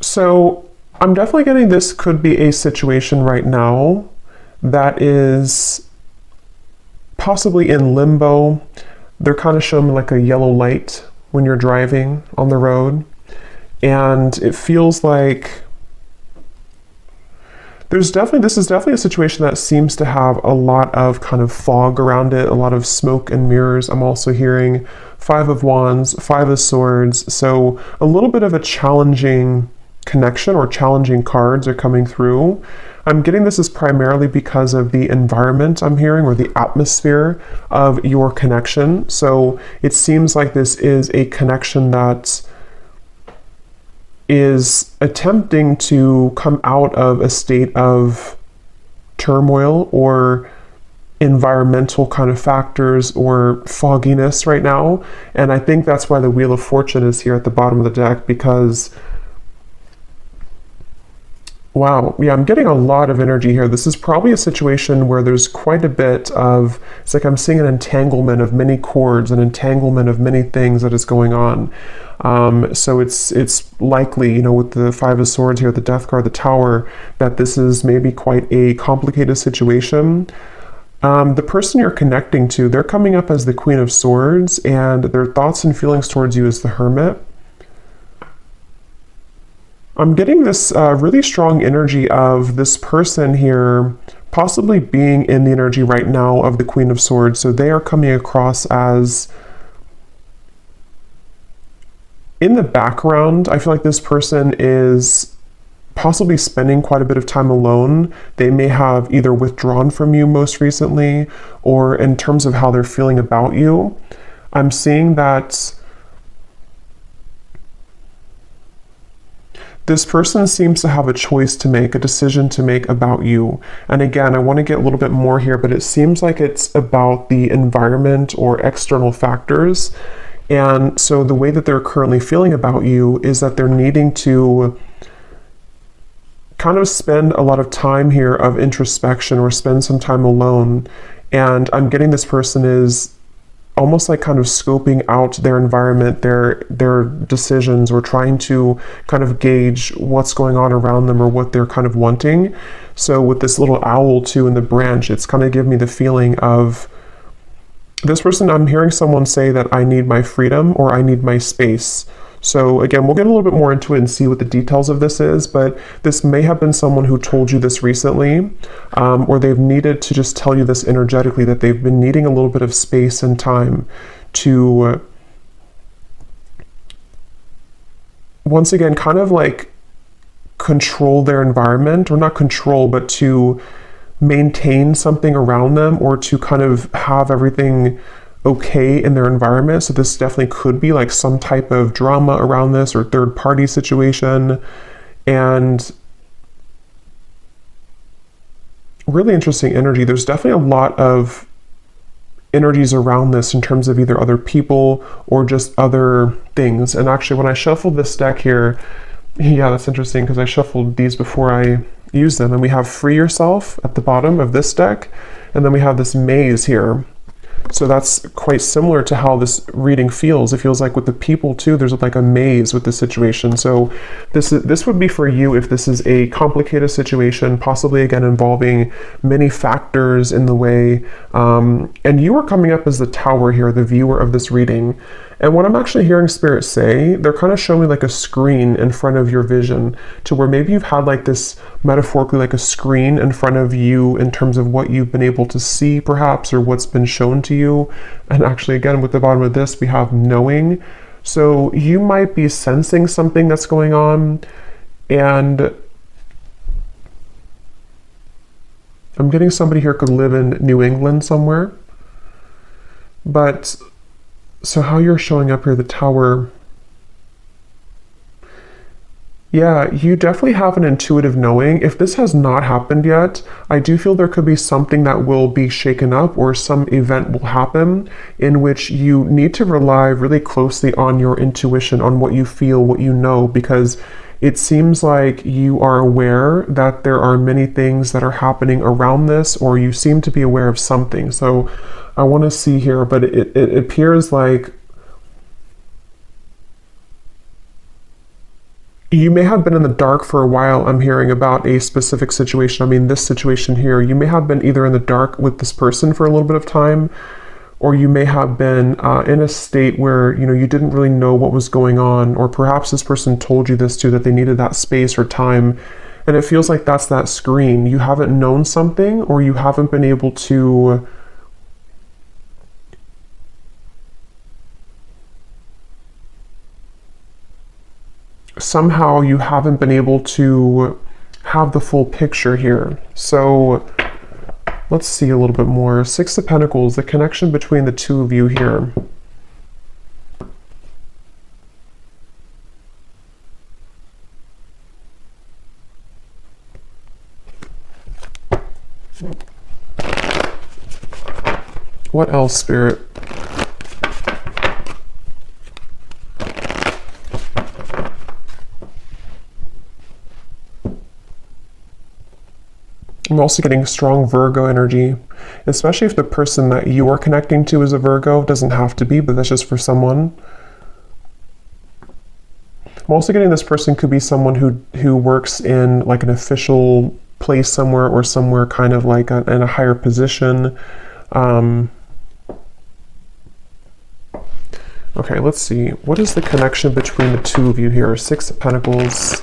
So I'm definitely getting this could be a situation right now that is possibly in limbo. They're kind of showing me like a yellow light when you're driving on the road. And it feels like this is definitely a situation that seems to have a lot of kind of fog around it, a lot of smoke and mirrors. I'm also hearing Five of Wands, Five of Swords. So a little bit of a challenging connection or challenging cards are coming through. I'm getting this is primarily because of the environment I'm hearing, or the atmosphere of your connection. So it seems like this is a connection that is attempting to come out of a state of turmoil or environmental kind of factors or fogginess right now. And I think that's why the Wheel of Fortune is here at the bottom of the deck, because wow, yeah, I'm getting a lot of energy here. This is probably a situation where there's quite a bit of, it's like I'm seeing an entanglement of many cords, an entanglement of many things that is going on. So it's likely, you know, with the Five of Swords here, the Death card, the Tower, that this is maybe quite a complicated situation. The person you're connecting to, they're coming up as the Queen of Swords, and their thoughts and feelings towards you is the Hermit. I'm getting this really strong energy of this person here possibly being in the energy right now of the Queen of Swords. So they are coming across as, in the background, I feel like this person is possibly spending quite a bit of time alone. They may have either withdrawn from you most recently, or in terms of how they're feeling about you. I'm seeing that this person seems to have a choice to make, a decision to make about you. And again, I want to get a little bit more here, but it seems like it's about the environment or external factors. And so the way that they're currently feeling about you is that they're needing to kind of spend a lot of time here of introspection, or spend some time alone. And I'm getting this person is almost like kind of scoping out their environment, their decisions, or trying to kind of gauge what's going on around them or what they're kind of wanting. So with this little owl too in the branch, it's kind of giving me the feeling of this person, I'm hearing someone say that I need my freedom, or I need my space. So again, we'll get a little bit more into it and see what the details of this is, but this may have been someone who told you this recently, or they've needed to just tell you this energetically, that they've been needing a little bit of space and time to, once again, kind of like control their environment, or not control, but to maintain something around them, or to kind of have everything okay in their environment. So this definitely could be like some type of drama around this, or third party situation. And really interesting energy. There's definitely a lot of energies around this in terms of either other people or just other things. And actually, when I shuffled this deck here, yeah, that's interesting, because I shuffled these before I used them. And we have Free Yourself at the bottom of this deck, and then we have this Maze here. So that's quite similar to how this reading feels. It feels like with the people too, there's like a maze with the situation. So this would be for you if this is a complicated situation, possibly again involving many factors in the way. And you are coming up as the Tower here, the viewer of this reading. And what I'm actually hearing Spirit say, they're kind of showing me like a screen in front of your vision, to where maybe you've had like this, metaphorically, like a screen in front of you in terms of what you've been able to see perhaps, or what's been shown to you. And actually, again, with the bottom of this, we have knowing. So you might be sensing something that's going on, and I'm getting somebody here could live in New England somewhere. But so how you're showing up here, the Tower, yeah, you definitely have an intuitive knowing. If this has not happened yet, I do feel there could be something that will be shaken up, or some event will happen in which you need to rely really closely on your intuition, on what you feel, what you know, because it seems like you are aware that there are many things that are happening around this, or you seem to be aware of something. So I want to see here, but it appears like You may have been in the dark for a while. I'm hearing about a specific situation. I mean, this situation here, you may have been either in the dark with this person for a little bit of time, or you may have been in a state where, you know, you didn't really know what was going on, or perhaps this person told you this too, that they needed that space or time. And it feels like that's that screen. You haven't known something, or you haven't been able to somehow you haven't been able to have the full picture here. So let's see a little bit more. Six of Pentacles, the connection between the two of you here. What else, Spirit? I'm also getting strong Virgo energy, especially if the person that you are connecting to is a Virgo. Doesn't have to be, but that's just for someone. I'm also getting this person could be someone who works in like an official place somewhere, or somewhere kind of like in a higher position. Okay, let's see. What is the connection between the two of you here? Six of Pentacles.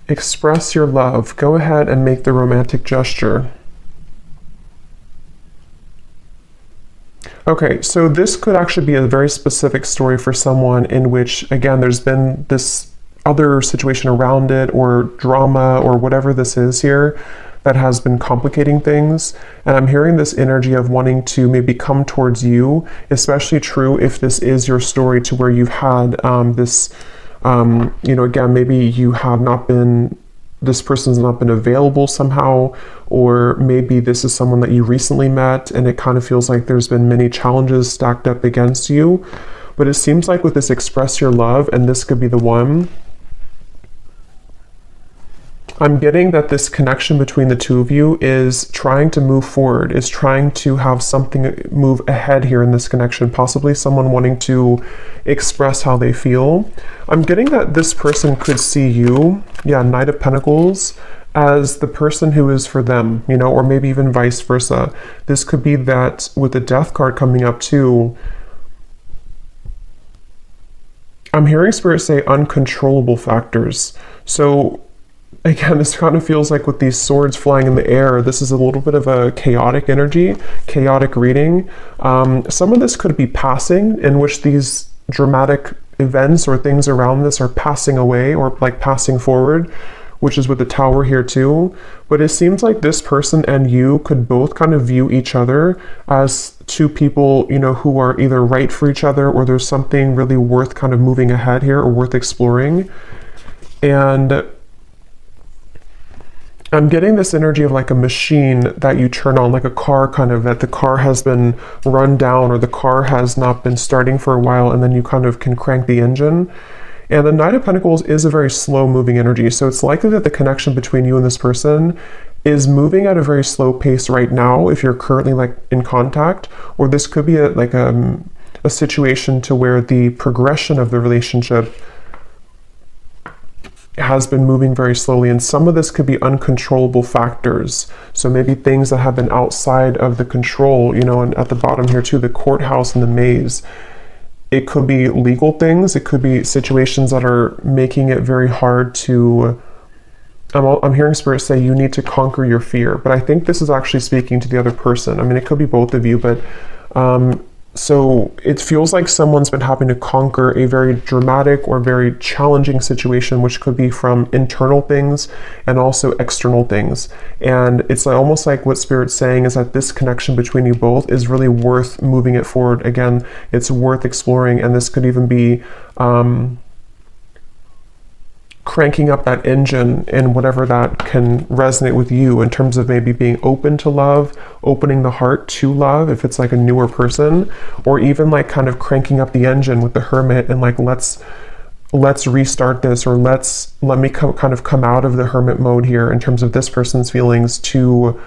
Express your love. Go ahead and make the romantic gesture. Okay, so this could actually be a very specific story for someone in which, again, there's been this other situation around it, or drama, or whatever this is here that has been complicating things. And I'm hearing this energy of wanting to maybe come towards you, especially true if this is your story, to where you've had this you know, again, maybe you have not been, this person's not been available somehow, or maybe this is someone that you recently met and it kind of feels like there's been many challenges stacked up against you. But it seems like with this express your love, and this could be the one, I'm getting that this connection between the two of you is trying to move forward, is trying to have something move ahead here in this connection, possibly someone wanting to express how they feel. I'm getting that this person could see you, yeah, Knight of Pentacles, as the person who is for them, you know, or maybe even vice versa. This could be that with the Death card coming up too, I'm hearing Spirit say uncontrollable factors. So again, this kind of feels like with these swords flying in the air, this is a little bit of a chaotic energy, chaotic reading. Some of this could be passing, in which these dramatic events or things around this are passing away, or like passing forward, which is with the Tower here too. But it seems like this person and you could both kind of view each other as two people, you know, who are either right for each other, or there's something really worth kind of moving ahead here, or worth exploring. And I'm getting this energy of like a machine that you turn on, like a car, kind of, that the car has been run down, or the car has not been starting for a while, and then you kind of can crank the engine. And the Knight of Pentacles is a very slow moving energy. So it's likely that the connection between you and this person is moving at a very slow pace right now, if you're currently like in contact, or this could be a situation to where the progression of the relationship has been moving very slowly, and some of this could be uncontrollable factors. So maybe things that have been outside of the control, you know, and at the bottom here too, the courthouse and the maze. It could be legal things, it could be situations that are making it very hard to, I'm hearing Spirit say you need to conquer your fear, but I think this is actually speaking to the other person. I mean, it could be both of you, but so it feels like someone's been having to conquer a very dramatic or very challenging situation, which could be from internal things and also external things. And it's like, almost like what Spirit's saying is that this connection between you both is really worth moving it forward. Again, it's worth exploring, and this could even be cranking up that engine and whatever that can resonate with you in terms of maybe being open to love, opening the heart to love if it's like a newer person, or even like kind of cranking up the engine with the Hermit and like let's restart this, or let me kind of come out of the Hermit mode here in terms of this person's feelings to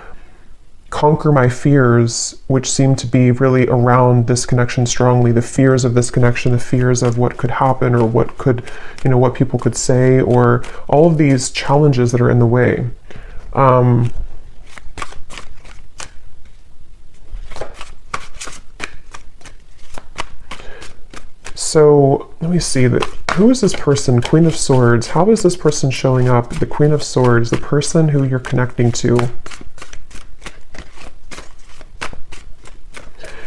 conquer my fears, which seem to be really around this connection strongly. The fears of this connection, the fears of what could happen, or what could, what people could say, or all of these challenges that are in the way. So let me see that. Who is this person? Queen of Swords. How is this person showing up? The Queen of Swords, the person who you're connecting to.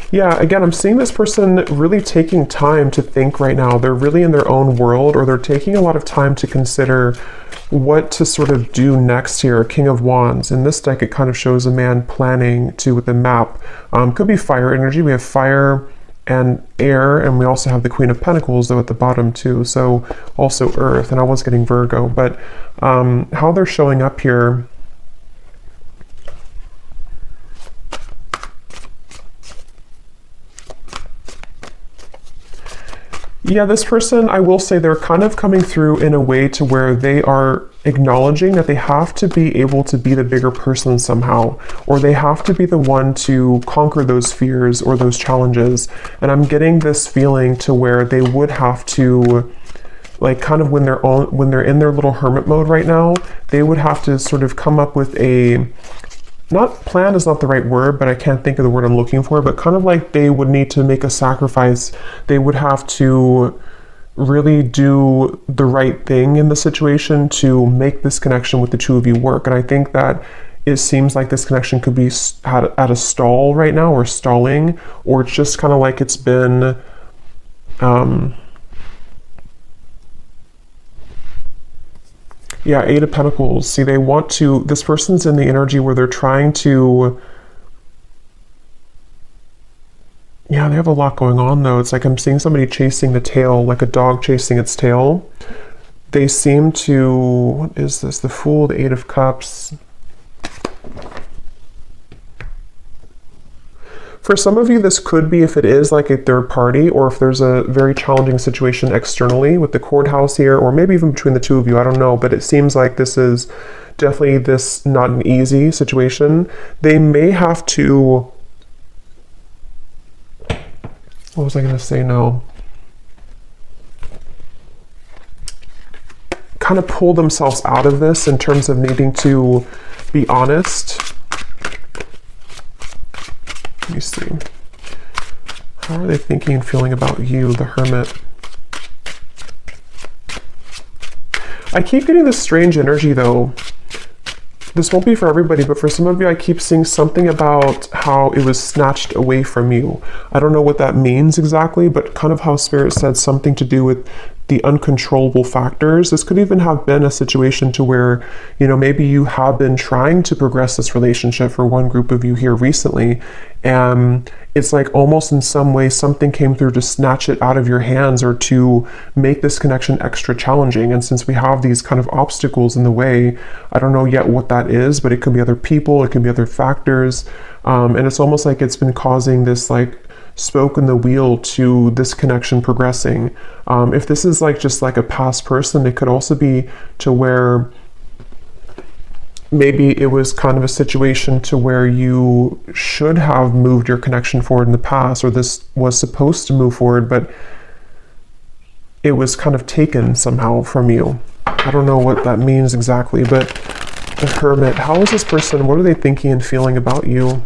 Yeah, again, I'm seeing this person really taking time to think right now. They're really in their own world, or they're taking a lot of time to consider what to sort of do next here. King of Wands. In this deck, it kind of shows a man planning to with a map. Could be fire energy. We have fire and air, and we also have the Queen of Pentacles, though, at the bottom, too. So also Earth, and I was getting Virgo. But how they're showing up here... Yeah, this person, I will say, they're kind of coming through in a way to where they are acknowledging that they have to be able to be the bigger person somehow, or they have to be the one to conquer those fears or those challenges. And I'm getting this feeling to where they would have to, like, kind of when they're in their little hermit mode right now, they would have to sort of come up with a... Not plan is not the right word, but I can't think of the word I'm looking for, but kind of like they would need to make a sacrifice. They would have to really do the right thing in the situation to make this connection with the two of you work. And I think that it seems like this connection could be at a stall right now, or stalling, or it's just kind of like it's been... Yeah, Eight of Pentacles. See, they want to... This person's in the energy where they're trying to... Yeah, they have a lot going on, though. It's like I'm seeing somebody chasing the tail, like a dog chasing its tail. They seem to... What is this? The Fool, the Eight of Cups. For some of you, this could be if it is like a third party, or if there's a very challenging situation externally with the courthouse here, or maybe even between the two of you, I don't know, but it seems like this is definitely not an easy situation. They may have to... What was I going to say? No. Kind of pull themselves out of this in terms of needing to be honest. Let me see. How are they thinking and feeling about you, the Hermit? I keep getting this strange energy, though. This won't be for everybody, but for some of you, I keep seeing something about how it was snatched away from you. I don't know what that means exactly, but kind of how Spirit said something to do with the uncontrollable factors. This could even have been a situation to where, maybe you have been trying to progress this relationship for one group of you here recently, and it's like almost in some way something came through to snatch it out of your hands, or to make this connection extra challenging. And since we have these kind of obstacles in the way, I don't know yet what that is, but it could be other people, it could be other factors, and it's almost like it's been causing this like spoke in the wheel to this connection progressing. If this is like just like a past person, it could also be to where maybe it was kind of a situation to where you should have moved your connection forward in the past, or this was supposed to move forward, but it was kind of taken somehow from you. I don't know what that means exactly, but the Hermit, how is this person, what are they thinking and feeling about you?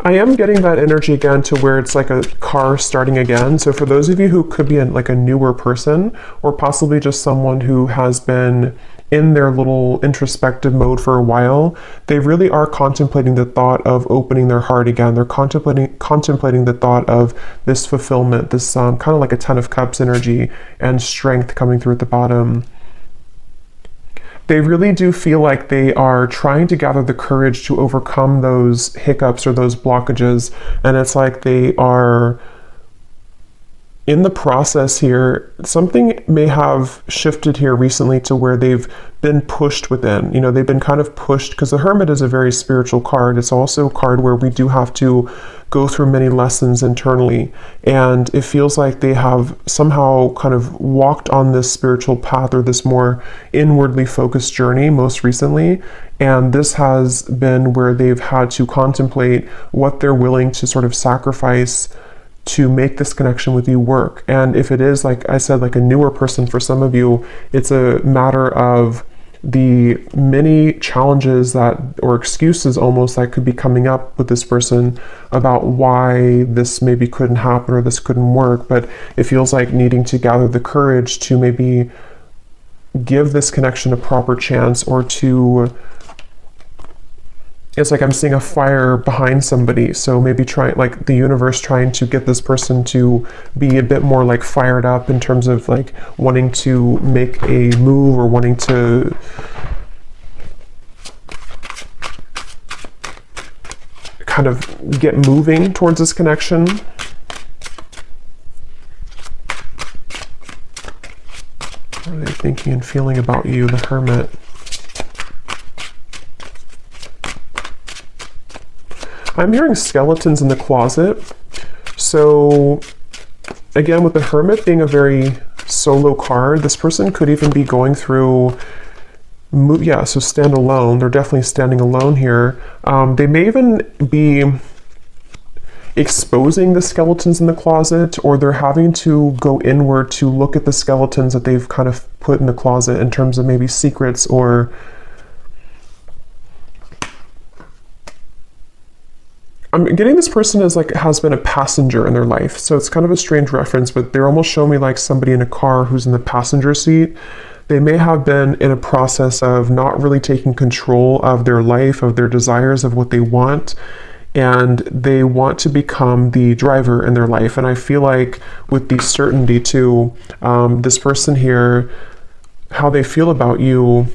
I am getting that energy again to where it's like a car starting again. So for those of you who could be like a newer person, or possibly just someone who has been in their little introspective mode for a while, they really are contemplating the thought of opening their heart again. They're contemplating the thought of this fulfillment, this kind of like a Ten of Cups energy and strength coming through at the bottom. They really do feel like they are trying to gather the courage to overcome those hiccups or those blockages. And it's like they are in the process here. Something may have shifted here recently to where they've been pushed within. You know, they've been kind of pushed, because the Hermit is a very spiritual card. It's also a card where we do have to go through many lessons internally. And it feels like they have somehow kind of walked on this spiritual path, or this more inwardly focused journey most recently. And this has been where they've had to contemplate what they're willing to sort of sacrifice to make this connection with you work. And if it is, like I said, like a newer person for some of you, it's a matter of the many challenges that, or excuses almost, that could be coming up with this person about why this maybe couldn't happen or this couldn't work. But it feels like needing to gather the courage to maybe give this connection a proper chance, or to, it's like I'm seeing a fire behind somebody. So maybe like the universe trying to get this person to be a bit more like fired up in terms of like wanting to make a move, or wanting to kind of get moving towards this connection. What are they thinking and feeling about you, the Hermit? I'm hearing skeletons in the closet. So again, with the Hermit being a very solo card, this person could even be going through, so stand alone. They're definitely standing alone here. They may even be exposing the skeletons in the closet, or they're having to go inward to look at the skeletons that they've kind of put in the closet in terms of maybe secrets, or I'm getting this person as like has been a passenger in their life. So it's kind of a strange reference, but they're almost showing me like somebody in a car who's in the passenger seat. They may have been in a process of not really taking control of their life, of their desires, of what they want, and they want to become the driver in their life. And I feel like with the certainty too, this person here, how they feel about you,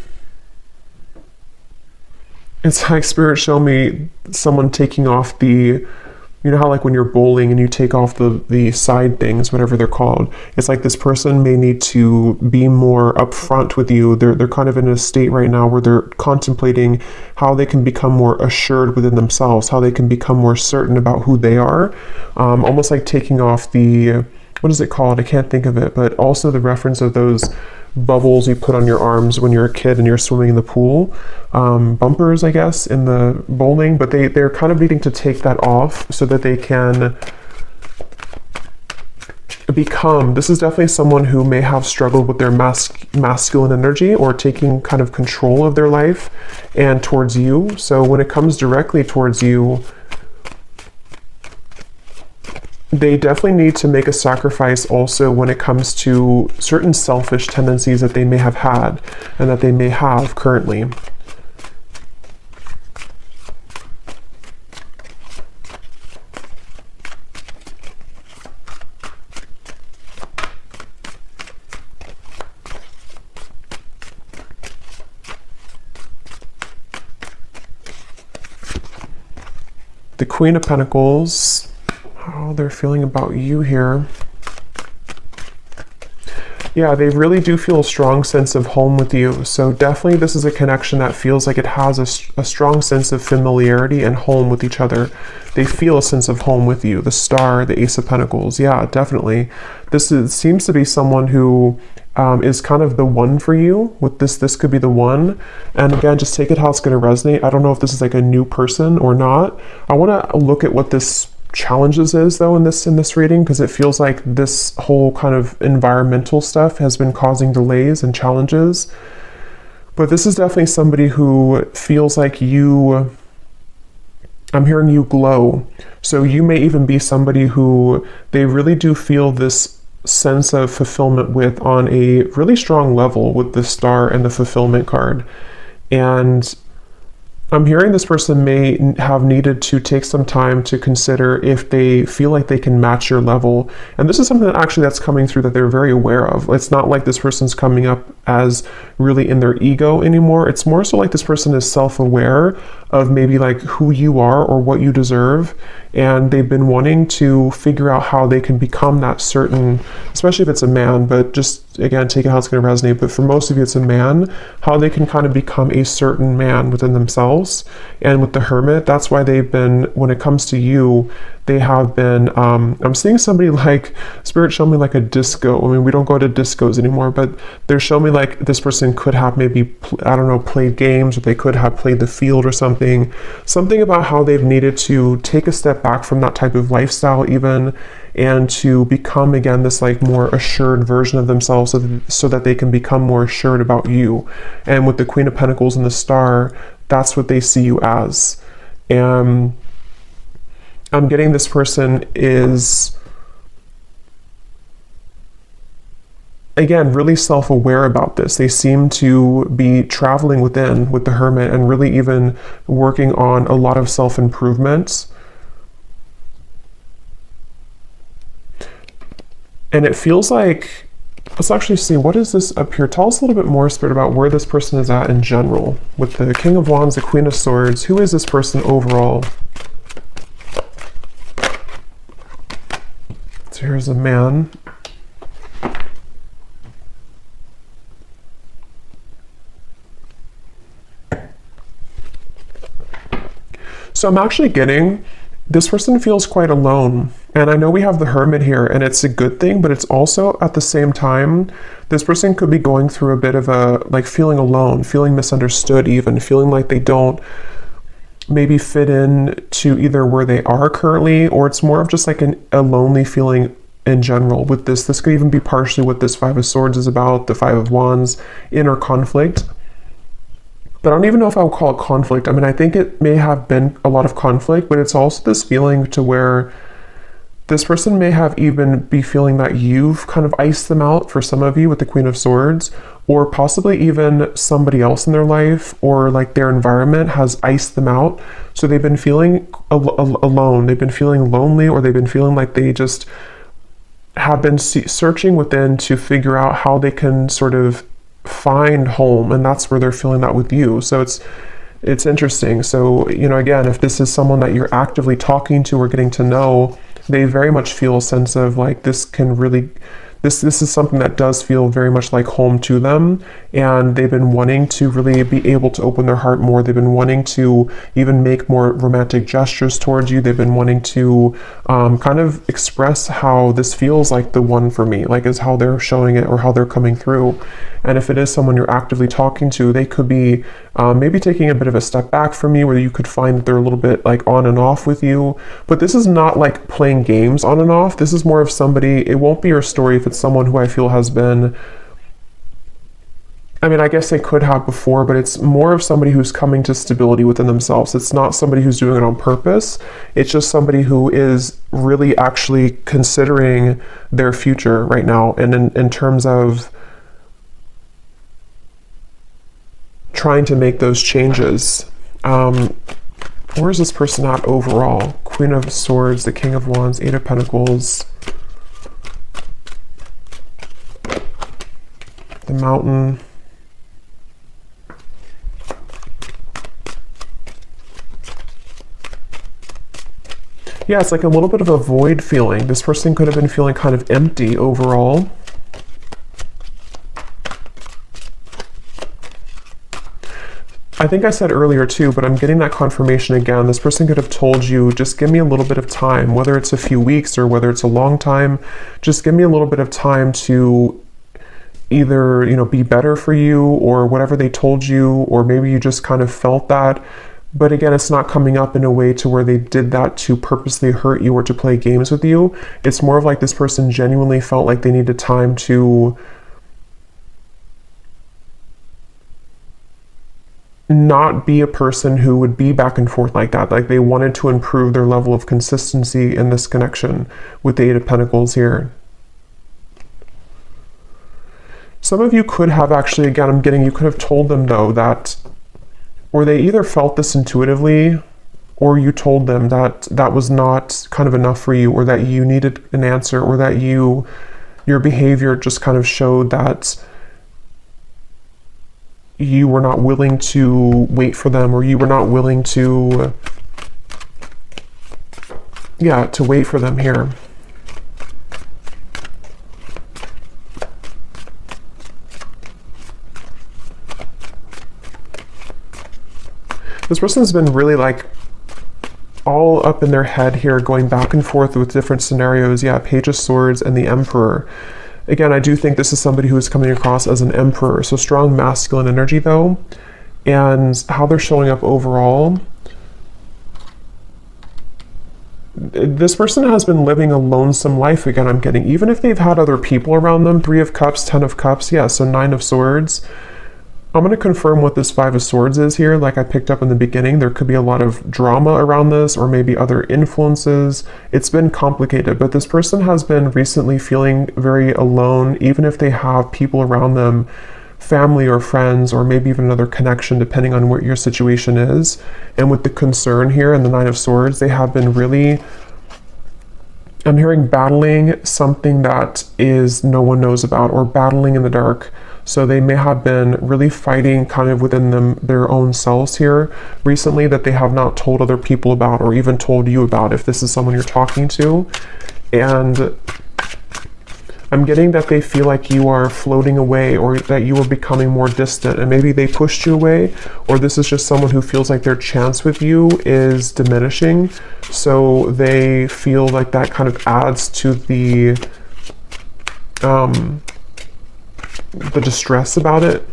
it's like Spirit show me someone taking off the, you know how like when you're bowling and you take off the side things, whatever they're called. It's like this person may need to be more upfront with you. They're kind of in a state right now where they're contemplating how they can become more assured within themselves, how they can become more certain about who they are. Almost like taking off the, what is it called? I can't think of it, but also the reference of those bubbles you put on your arms when you're a kid and you're swimming in the pool, bumpers, I guess, in the bowling. But they're kind of needing to take that off so that they can become, this is definitely someone who may have struggled with their masculine energy, or taking kind of control of their life and towards you. So when it comes directly towards you, they definitely need to make a sacrifice also when it comes to certain selfish tendencies that they may have had and that they may have currently. The Queen of Pentacles, how they're feeling about you here. Yeah, they really do feel a strong sense of home with you. So definitely this is a connection that feels like it has a strong sense of familiarity and home with each other. They feel a sense of home with you. The Star, the Ace of Pentacles. Yeah, definitely. Seems to be someone who is kind of the one for you. With this could be the one. And again, just take it how it's going to resonate. I don't know if this is like a new person or not. I want to look at what this challenges is though in this reading, because it feels like this whole kind of environmental stuff has been causing delays and challenges. But this is definitely somebody who feels like you, I'm hearing you glow. So you may even be somebody who they really do feel this sense of fulfillment with on a really strong level with the star and the fulfillment card. And I'm hearing this person may have needed to take some time to consider if they feel like they can match your level. And this is something that actually that's coming through that they're very aware of. It's not like this person's coming up as really in their ego anymore. It's more so like this person is self-aware of maybe like who you are or what you deserve. And they've been wanting to figure out how they can become that certain, especially if it's a man, but just again, take it how it's going to resonate. But for most of you, it's a man, how they can kind of become a certain man within themselves. And with the Hermit, that's why they've been, when it comes to you, they have been, I'm seeing somebody like, Spirit show me like a disco. I mean, we don't go to discos anymore, but they're showing me like this person could have maybe, I don't know, played games, or they could have played the field or something. Something about how they've needed to take a step back from that type of lifestyle even, and to become again this like more assured version of themselves, so that they can become more assured about you. And with the Queen of Pentacles and the Star, that's what they see you as. And I'm getting this person is, again, really self-aware about this. They seem to be traveling within with the Hermit and really even working on a lot of self-improvement. And it feels like, let's actually see, what is this up here? Tell us a little bit more, Spirit, about where this person is at in general. With the King of Wands, the Queen of Swords, who is this person overall? So here's a man. So I'm actually getting, this person feels quite alone. And I know we have the Hermit here, and it's a good thing, but it's also at the same time, this person could be going through a bit of a, like, feeling alone, feeling misunderstood even, feeling like they don't maybe fit in to either where they are currently, or it's more of just like a lonely feeling in general with this. This could even be partially what this Five of Swords is about, the Five of Wands, inner conflict. But I don't even know if I would call it conflict. I mean, I think it may have been a lot of conflict, but it's also this feeling to where this person may have even be feeling that you've kind of iced them out for some of you with the Queen of Swords, or possibly even somebody else in their life or like their environment has iced them out. So they've been feeling alone, they've been feeling lonely, or they've been feeling like they just have been searching within to figure out how they can sort of find home, and that's where they're feeling that with you. So it's interesting. So, you know, again, if this is someone that you're actively talking to or getting to know, they very much feel a sense of like this can really, this is something that does feel very much like home to them, and they've been wanting to really be able to open their heart more. They've been wanting to even make more romantic gestures towards you. They've been wanting to kind of express how this feels like the one for me, like is how they're showing it or how they're coming through. And if it is someone you're actively talking to, they could be maybe taking a bit of a step back from you, where you could find that they're a little bit like on and off with you. But this is not like playing games on and off. This is more of somebody, it won't be your story if it's someone who I feel has been, I mean, I guess they could have before, but it's more of somebody who's coming to stability within themselves. It's not somebody who's doing it on purpose. It's just somebody who is really actually considering their future right now. And in terms of trying to make those changes. Where is this person at overall? Queen of Swords, the King of Wands, Eight of Pentacles, the Mountain. Yeah, it's like a little bit of a void feeling. This person could have been feeling kind of empty overall. I think I said earlier too, but I'm getting that confirmation again. This person could have told you, just give me a little bit of time, whether it's a few weeks or whether it's a long time, just give me a little bit of time to either, you know, be better for you or whatever they told you, or maybe you just kind of felt that. But again, it's not coming up in a way to where they did that to purposely hurt you or to play games with you. It's more of like this person genuinely felt like they needed time to not be a person who would be back and forth like that. Like they wanted to improve their level of consistency in this connection with the Eight of Pentacles here. Some of you could have actually, again, I'm getting, you could have told them though that, or they either felt this intuitively, or you told them that that was not kind of enough for you, or that you needed an answer, or that your behavior just kind of showed that you were not willing to wait for them, or you were not willing to, yeah, to wait for them here. This person's been really like all up in their head here, going back and forth with different scenarios. Yeah, Page of Swords and the Emperor. Again, I do think this is somebody who is coming across as an emperor. So strong masculine energy though, and how they're showing up overall. This person has been living a lonesome life again, I'm getting. Even if they've had other people around them, 3 of Cups, 10 of Cups, yeah, so 9 of Swords. I'm going to confirm what this 5 of Swords is here. Like I picked up in the beginning, there could be a lot of drama around this, or maybe other influences. It's been complicated, but this person has been recently feeling very alone, even if they have people around them, family or friends, or maybe even another connection, depending on what your situation is. And with the concern here and the 9 of Swords, they have been really, I'm hearing battling something that is no one knows about, or battling in the dark. So they may have been really fighting kind of within their own selves here recently, that they have not told other people about, or even told you about, if this is someone you're talking to. And I'm getting that they feel like you are floating away, or that you are becoming more distant, and maybe they pushed you away, or this is just someone who feels like their chance with you is diminishing. So they feel like that kind of adds to the distress about it.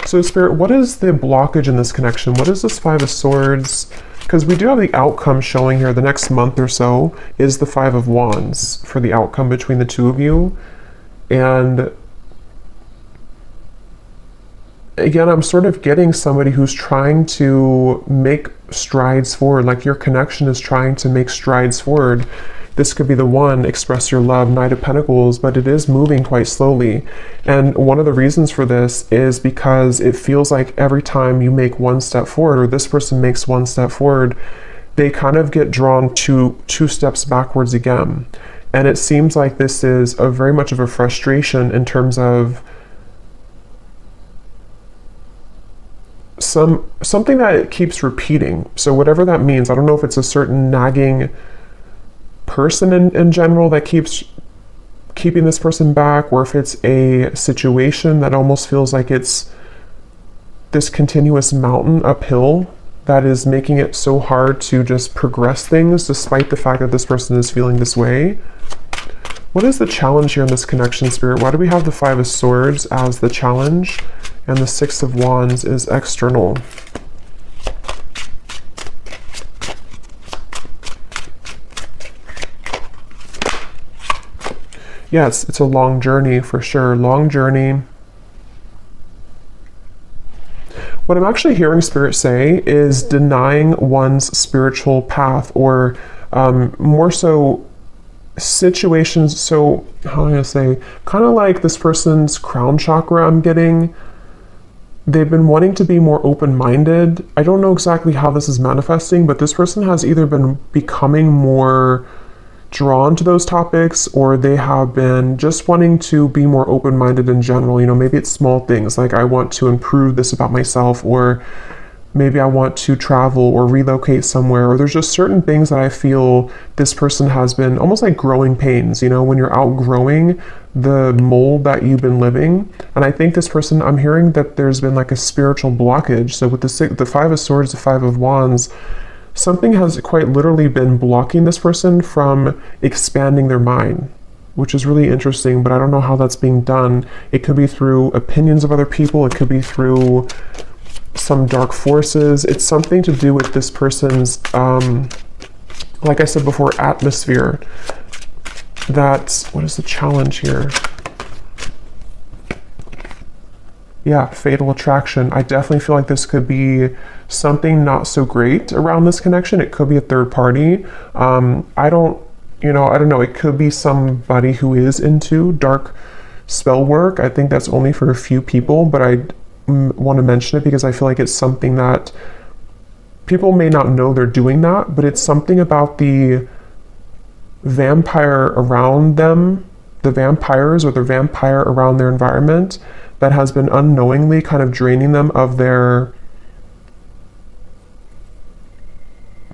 So Spirit, what is the blockage in this connection? What is this 5 of Swords? Because we do have the outcome showing here. The next month or so is the 5 of Wands for the outcome between the two of you. And again, I'm sort of getting somebody who's trying to make strides forward, like your connection is trying to make strides forward. This could be the one, express your love, Knight of Pentacles, but it is moving quite slowly. And one of the reasons for this is because it feels like every time you make one step forward, or this person makes one step forward, they kind of get drawn two steps backwards again. And it seems like this is a very much of a frustration in terms of something that it keeps repeating. So whatever that means, I don't know if it's a certain nagging person in general that keeps keeping this person back, or if it's a situation that almost feels like it's this continuous mountain uphill that is making it so hard to just progress things, despite the fact that this person is feeling this way. What is the challenge here in this connection, Spirit? Why do we have the 5 of Swords as the challenge, and the 6 of Wands is external? Yes, it's a long journey for sure. Long journey. What I'm actually hearing Spirit say is denying one's spiritual path, or more so situations. So how am I gonna say? Kind of like this person's crown chakra, I'm getting. They've been wanting to be more open-minded. I don't know exactly how this is manifesting, but this person has either been becoming more drawn to those topics, or they have been just wanting to be more open-minded in general. You know, maybe it's small things like I want to improve this about myself, or maybe I want to travel or relocate somewhere, or there's just certain things that I feel this person has been almost like growing pains, you know, when you're outgrowing the mold that you've been living. And I think this person, I'm hearing that there's been like a spiritual blockage. So with the 5 of Swords, the 5 of Wands, something has quite literally been blocking this person from expanding their mind, which is really interesting, but I don't know how that's being done. It could be through opinions of other people. It could be through some dark forces. It's something to do with this person's, like I said before, atmosphere. That's, what is the challenge here? Yeah, fatal attraction. I definitely feel like this could be something not so great around this connection. It could be a third party. I don't know. It could be somebody who is into dark spell work. I think that's only for a few people, but I want to mention it because I feel like it's something that people may not know they're doing that, but it's something about the vampire around them, the vampires or the vampire around their environment that has been unknowingly kind of draining them of their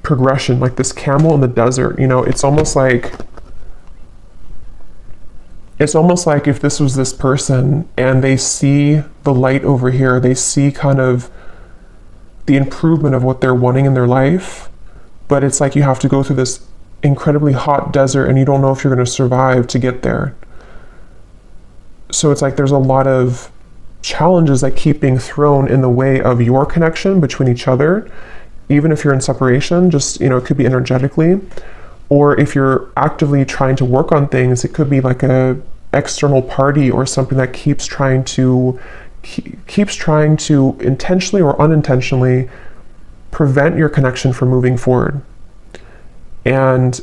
progression, like this camel in the desert. You know, it's almost like if this was this person and they see the light over here, they see kind of the improvement of what they're wanting in their life, but it's like you have to go through this incredibly hot desert and you don't know if you're going to survive to get there. So it's like there's a lot of challenges that keep being thrown in the way of your connection between each other, even if you're in separation. Just, you know, it could be energetically, or if you're actively trying to work on things, it could be like a external party or something that keeps trying to intentionally or unintentionally prevent your connection from moving forward. And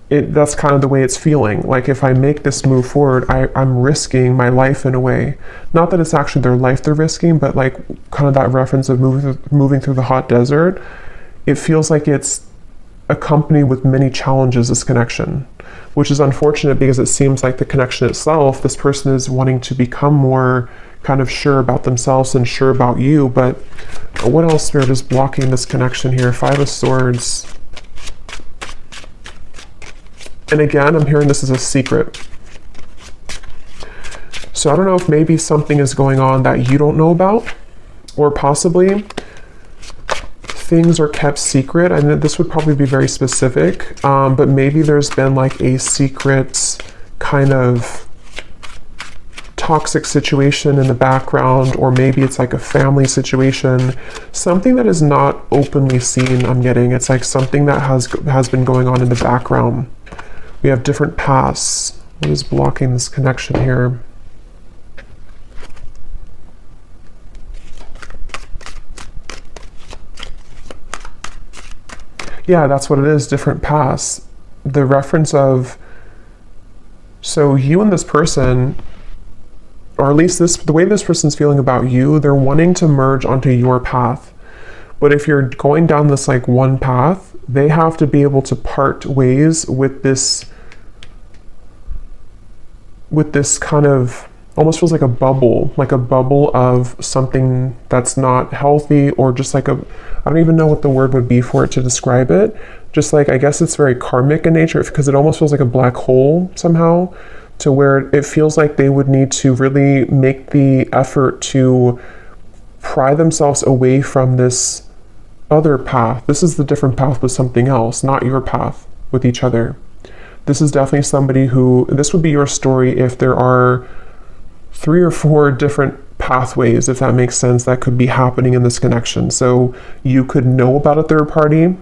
that's kind of the way it's feeling. Like, if I make this move forward, I'm risking my life in a way. Not that it's actually their life they're risking, but like kind of that reference of moving through the hot desert. It feels like it's accompanied with many challenges, this connection, which is unfortunate because it seems like the connection itself, this person is wanting to become more kind of sure about themselves and sure about you. But what else, Spirit, is blocking this connection here? Five of Swords. And again, I'm hearing this as a secret. So I don't know if maybe something is going on that you don't know about, or possibly things are kept secret. And this would probably be very specific, but maybe there's been like a secret kind of toxic situation in the background, or maybe it's like a family situation, something that is not openly seen. I'm getting it's like something that has been going on in the background. We have different paths. What is blocking this connection here? Yeah, that's what it is, different paths. The reference of, so you and this person, or at least the way this person's feeling about you, they're wanting to merge onto your path. But if you're going down this like one path, they have to be able to part ways with this kind of, almost feels like a bubble of something that's not healthy, or just like I don't even know what the word would be for it to describe it. Just like, I guess it's very karmic in nature, because it almost feels like a black hole somehow, to where it feels like they would need to really make the effort to pry themselves away from this other path. This is the different path with something else, not your path with each other. This is definitely somebody who, this would be your story if there are 3 or 4 different pathways, if that makes sense, that could be happening in this connection. So you could know about a third party.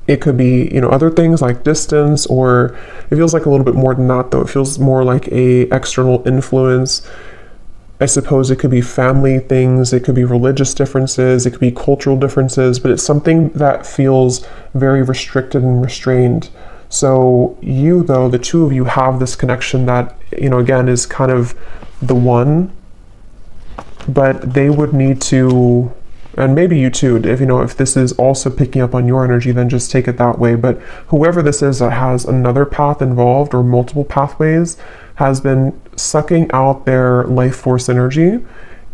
It could be, you know, other things like distance, or it feels like a little bit more than that, though. It feels more like a external influence. I suppose it could be family things, it could be religious differences, it could be cultural differences, but it's something that feels very restricted and restrained. So you, though, the two of you have this connection that, you know, again, is kind of the one, but they would need to, and maybe you too, if you know, if this is also picking up on your energy, then just take it that way. But whoever this is that has another path involved, or multiple pathways, has been sucking out their life force energy,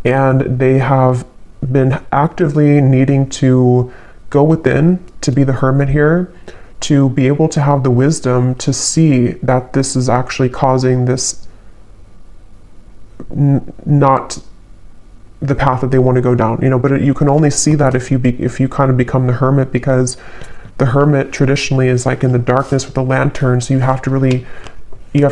and they have been actively needing to go within, to be the hermit here, to be able to have the wisdom to see that this is actually causing this not the path that they want to go down, you know. But you can only see that if you kind of become the hermit, because the hermit traditionally is like in the darkness with the lantern. So you have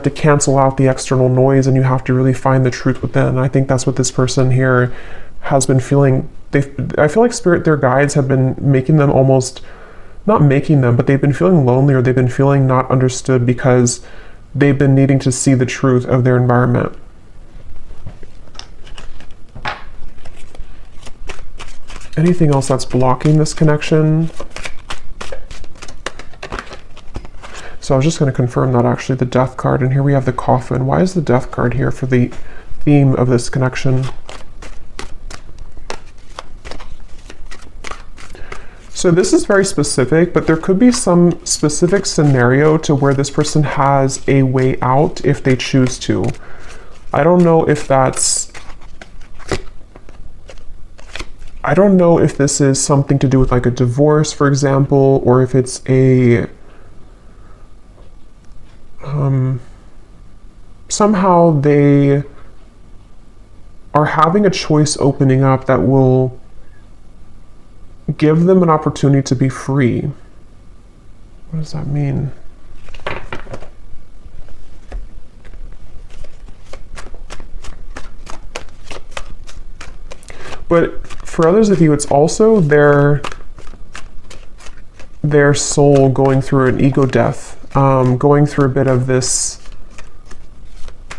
to cancel out the external noise, and you have to really find the truth within. And I think that's what this person here has been feeling. I feel like Spirit, their guides have been making them almost, not making them, but they've been feeling lonely, or they've been feeling not understood, because they've been needing to see the truth of their environment. Anything else that's blocking this connection? So I was just going to confirm that actually, the death card, and here we have the coffin. Why is the death card here for the theme of this connection? So this is very specific, but there could be some specific scenario to where this person has a way out if they choose to. I don't know if this is something to do with like a divorce, for example, or if it's a somehow they are having a choice opening up that will give them an opportunity to be free. What does that mean? But for others of you, it's also their soul going through an ego death, going through a bit of this,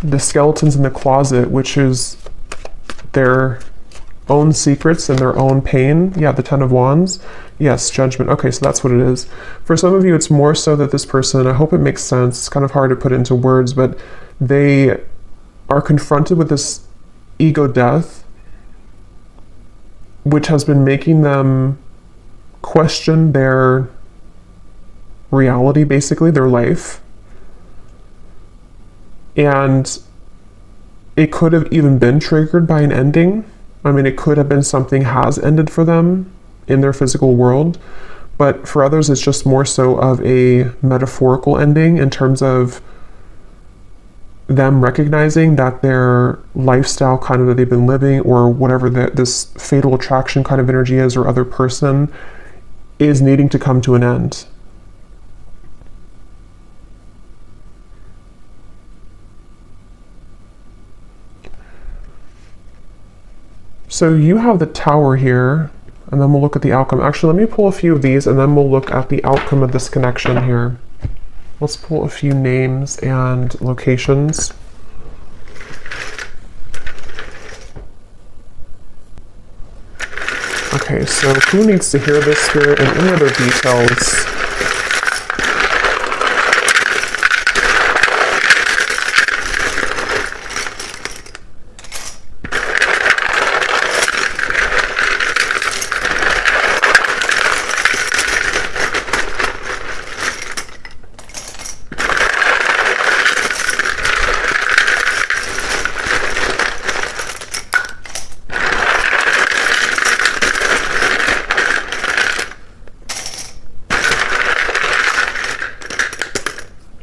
the skeletons in the closet, which is their own secrets and their own pain. Yeah, the Ten of Wands. Yes, judgment. Okay, so that's what it is. For some of you, it's more so that this person, I hope it makes sense, it's kind of hard to put into words, but they are confronted with this ego death, which has been making them question their reality, basically, their life. And it could have even been triggered by an ending. I mean, it could have been something has ended for them in their physical world, but for others, it's just more so of a metaphorical ending in terms of them recognizing that their lifestyle kind of that they've been living, or whatever this fatal attraction kind of energy is, or other person, is needing to come to an end. So you have the Tower here, and then we'll look at the outcome. Actually, let me pull a few of these, and then we'll look at the outcome of this connection here. Let's pull a few names and locations. Okay, so who needs to hear this, Spirit, and any other details?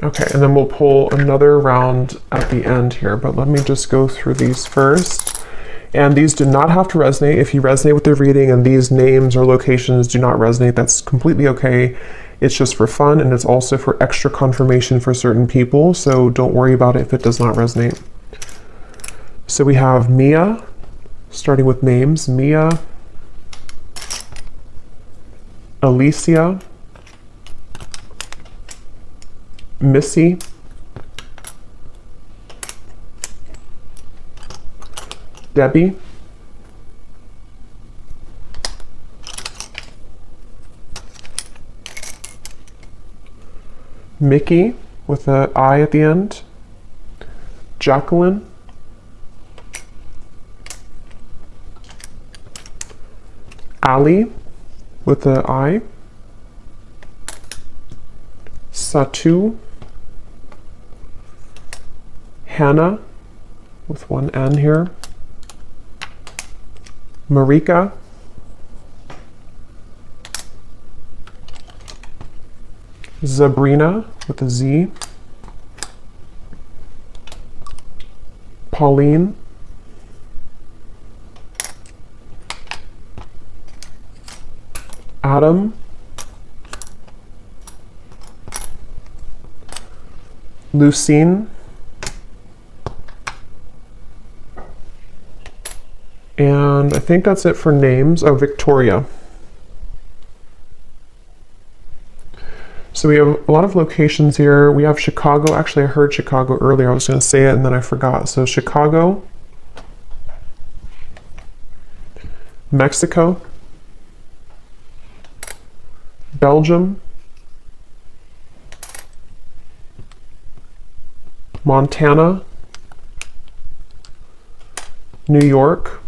Okay, and then we'll pull another round at the end here, but let me just go through these first. And these do not have to resonate. If you resonate with the reading and these names or locations do not resonate, that's completely okay. It's just for fun, and it's also for extra confirmation for certain people, so don't worry about it if it does not resonate. So we have Mia, starting with names. Mia, Alicia, Missy, Debbie, Mickey with an I at the end, Jacqueline, Ali with an I, Satu, Hannah with one N here, Marika, Sabrina with a Z, Pauline, Adam, Lucine, and I think that's it for names. Oh, Victoria. So we have a lot of locations here. We have Chicago. Actually, I heard Chicago earlier. I was going to say it and then I forgot. So Chicago, Mexico, Belgium, Montana, New York,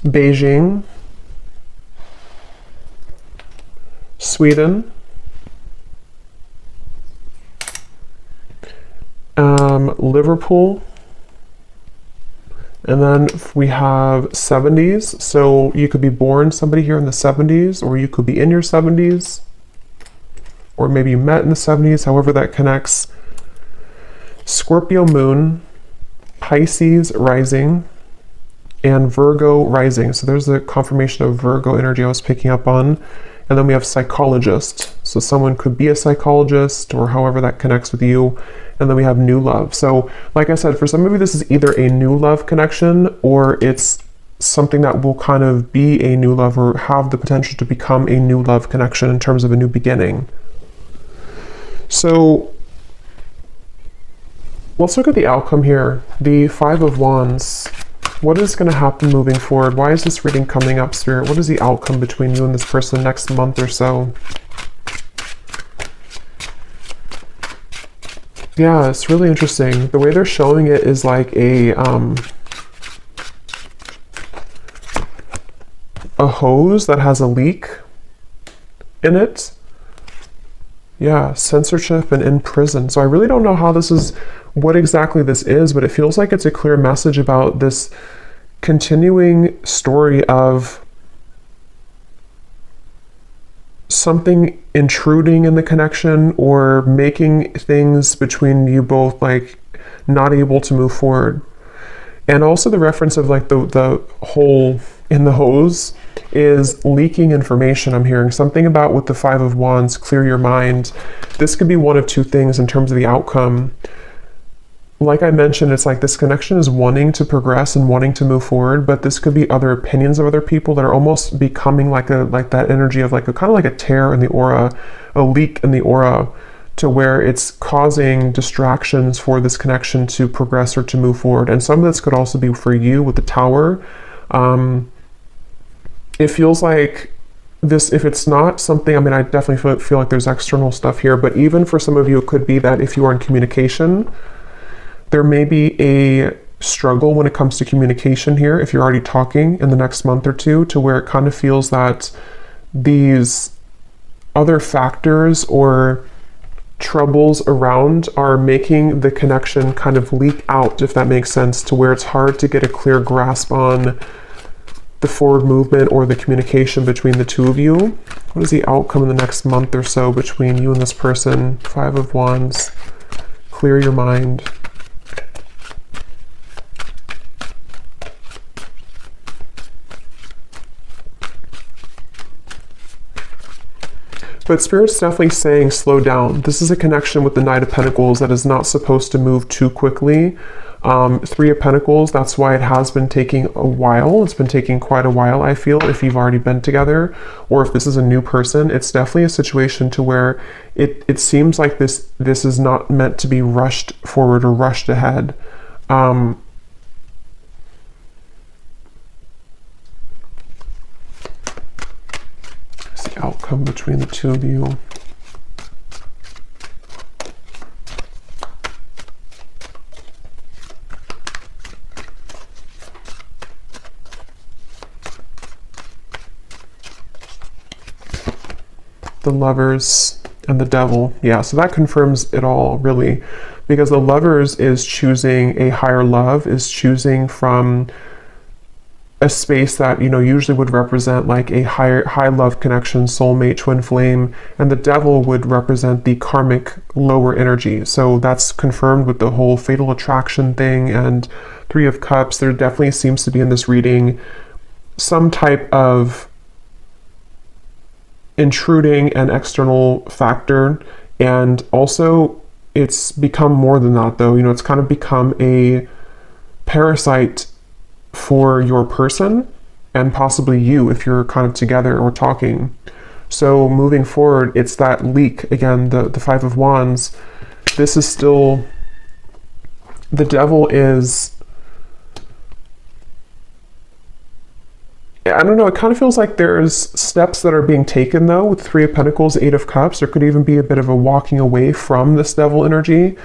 Beijing, Sweden, Liverpool, and then we have 70s. So you could be born somebody here in the 70s, or you could be in your 70s, or maybe you met in the 70s, however that connects. Scorpio moon, Pisces rising, and Virgo rising. So there's the confirmation of Virgo energy I was picking up on. And then we have psychologist. So someone could be a psychologist, or however that connects with you. And then we have new love. So like I said, for some of you, this is either a new love connection, or it's something that will kind of be a new love, or have the potential to become a new love connection in terms of a new beginning. So let's look at the outcome here. The Five of Wands. What is going to happen moving forward? Why is this reading coming up, Spirit? What is the outcome between you and this person next month or so? Yeah, it's really interesting. The way they're showing it is like a hose that has a leak in it. Yeah, censorship and in prison. So I really don't know how this is, what exactly this is, but it feels like it's a clear message about this continuing story of something intruding in the connection, or making things between you both like not able to move forward. And also the reference of like the hole in the hose is leaking information. I'm hearing something about with the Five of Wands, clear your mind. This could be one of two things in terms of the outcome. Like I mentioned, it's like this connection is wanting to progress and wanting to move forward, but this could be other opinions of other people that are almost becoming like that energy of like a kind of like a tear in the aura, a leak in the aura, to where it's causing distractions for this connection to progress or to move forward. And some of this could also be for you with the Tower. It feels like this, if it's not something, I mean, I definitely feel like there's external stuff here, but even for some of you, it could be that if you are in communication, there may be a struggle when it comes to communication here, if you're already talking in the next month or two, to where it kind of feels that these other factors or troubles around are making the connection kind of leak out, if that makes sense, to where it's hard to get a clear grasp on the forward movement or the communication between the two of you. What is the outcome in the next month or so between you and this person? Five of Wands. Clear your mind. But Spirit's definitely saying slow down. This is a connection with the Knight of Pentacles that is not supposed to move too quickly. Three of Pentacles, that's why it has been taking a while. It's been taking quite a while, I feel, if you've already been together, or if this is a new person. It's definitely a situation to where it seems like this is not meant to be rushed forward or rushed ahead. The outcome between the two of you. The Lovers and the Devil. Yeah, so that confirms it all, really, because the Lovers is choosing a higher love, is choosing from a space that, you know, usually would represent like a high love connection, soulmate, twin flame, and the Devil would represent the karmic lower energy. So that's confirmed with the whole fatal attraction thing and Three of Cups. There definitely seems to be in this reading some type of intruding and external factor, and also it's become more than that, though. You know, it's kind of become a parasite for your person and possibly you if you're kind of together or talking. So moving forward, it's that leak again, the Five of Wands. This is still, the Devil is I don't know, it kind of feels like there's steps that are being taken though with Three of Pentacles, Eight of Cups. There could even be a bit of a walking away from this devil energy.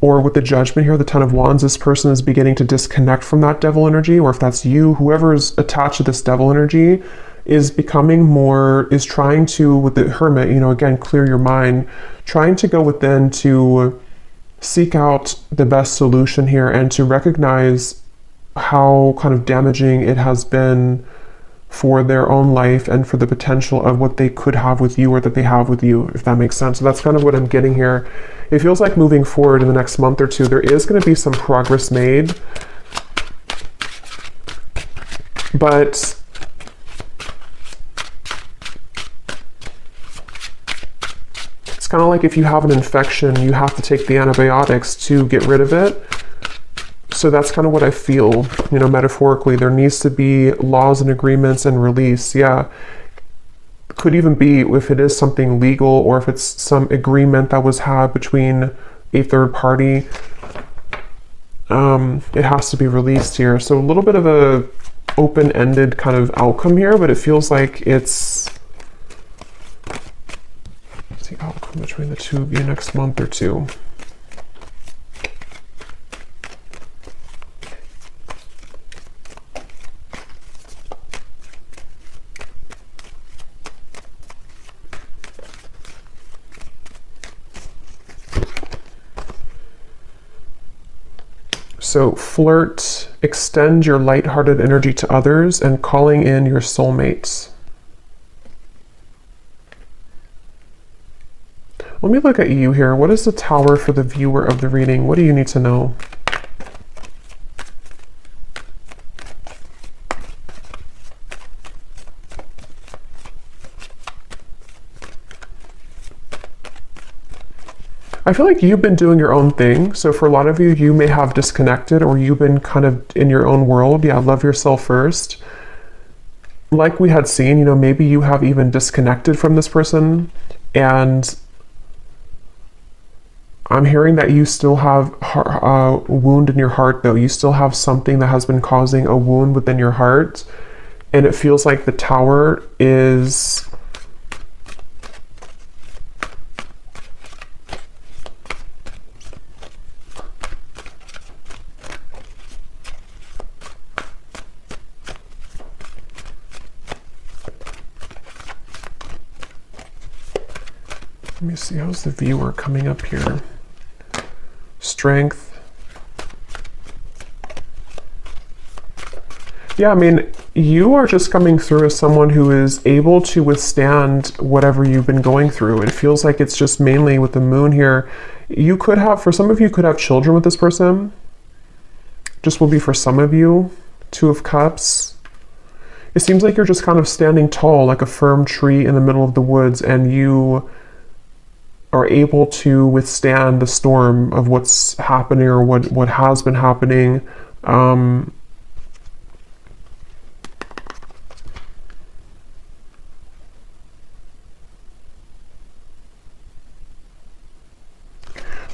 Or with the Judgment here, the Ten of Wands, this person is beginning to disconnect from that devil energy. Or if that's you, whoever is attached to this devil energy is becoming more, is trying to, with the Hermit, you know, again, clear your mind, trying to go within to seek out the best solution here and to recognize how kind of damaging it has been for their own life and for the potential of what they could have with you or that they have with you, if that makes sense. So that's kind of what I'm getting here. It feels like moving forward in the next month or two, there is going to be some progress made. But it's kind of like if you have an infection, you have to take the antibiotics to get rid of it. So that's kind of what I feel, you know, metaphorically. There needs to be laws and agreements and release. Yeah. Could even be if it is something legal or if it's some agreement that was had between a third party. It has to be released here. So a little bit of a open-ended kind of outcome here, but it feels like it's the outcome between the two of you next month or two. So flirt, extend your lighthearted energy to others, and calling in your soulmates. Let me look at you here. What is the Tower for the viewer of the reading? What do you need to know? I feel like you've been doing your own thing. So for a lot of you, you may have disconnected or you've been kind of in your own world. Yeah, love yourself first. Like we had seen, you know, maybe you have even disconnected from this person, and I'm hearing that you still have a wound in your heart though. You still have something that has been causing a wound within your heart. And it feels like the Tower is... Let me see, how's the viewer coming up here? Strength. Yeah, I mean, you are just coming through as someone who is able to withstand whatever you've been going through. It feels like it's just mainly with the Moon here. You could have, for some of you, could have children with this person. Just will be for some of you. Two of Cups. It seems like you're just kind of standing tall like a firm tree in the middle of the woods, and you are able to withstand the storm of what's happening or what has been happening. Let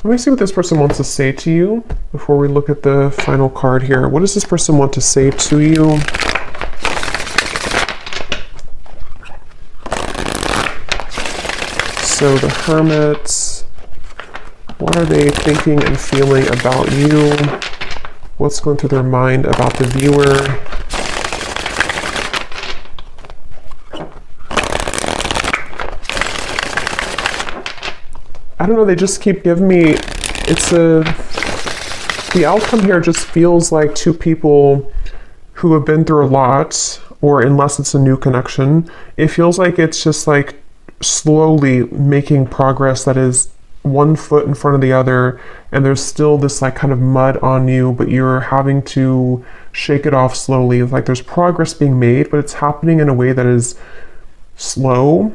me see what this person wants to say to you before we look at the final card here. What does this person want to say to you? So the Hermit, what are they thinking and feeling about you? What's going through their mind about the viewer? I don't know, they just keep giving me, the outcome here just feels like two people who have been through a lot, or unless it's a new connection, it feels like it's just like slowly making progress that is one foot in front of the other, and there's still this like kind of mud on you, but you're having to shake it off slowly. It's like there's progress being made, but it's happening in a way that is slow,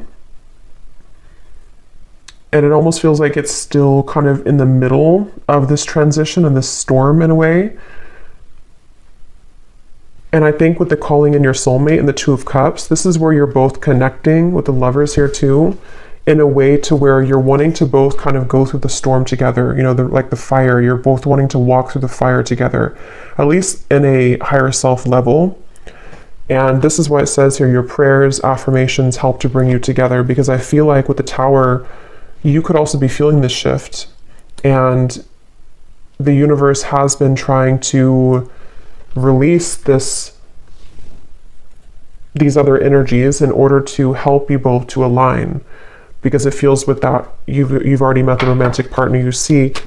and it almost feels like it's still kind of in the middle of this transition and this storm in a way. And I think with the calling in your soulmate and the Two of Cups, this is where you're both connecting with the Lovers here too, in a way to where you're wanting to both kind of go through the storm together. You know, like the fire, you're both wanting to walk through the fire together, at least in a higher self level. And this is why it says here, your prayers, affirmations help to bring you together, because I feel like with the Tower, you could also be feeling this shift. And the universe has been trying to release these other energies in order to help you both to align, because it feels with that you've already met the romantic partner you seek.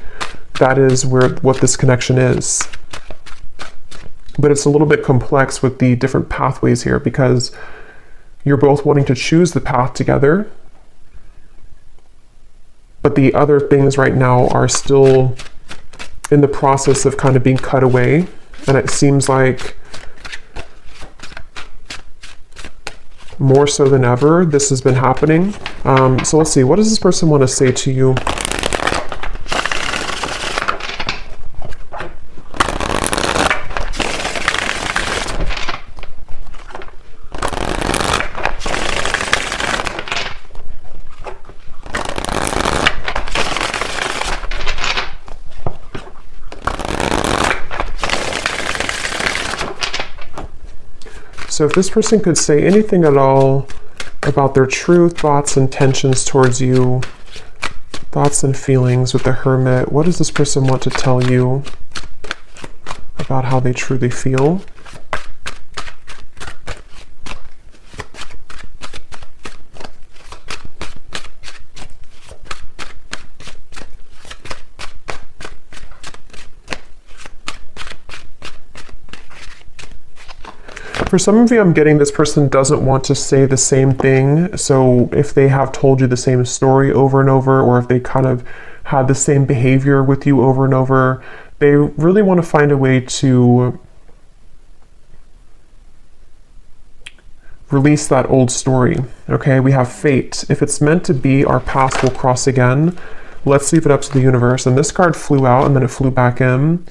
That is what this connection is. But it's a little bit complex with the different pathways here, because you're both wanting to choose the path together, but the other things right now are still in the process of kind of being cut away. And it seems like more so than ever, this has been happening. So let's see, what does this person want to say to you? So if this person could say anything at all about their true thoughts, intentions towards you, thoughts and feelings with the Hermit, what does this person want to tell you about how they truly feel? For some of you, I'm getting this person doesn't want to say the same thing. So if they have told you the same story over and over, or if they kind of had the same behavior with you over and over, they really want to find a way to release that old story. Okay, we have fate. If it's meant to be, our paths will cross again. Let's leave it up to the universe. And this card flew out and then it flew back in.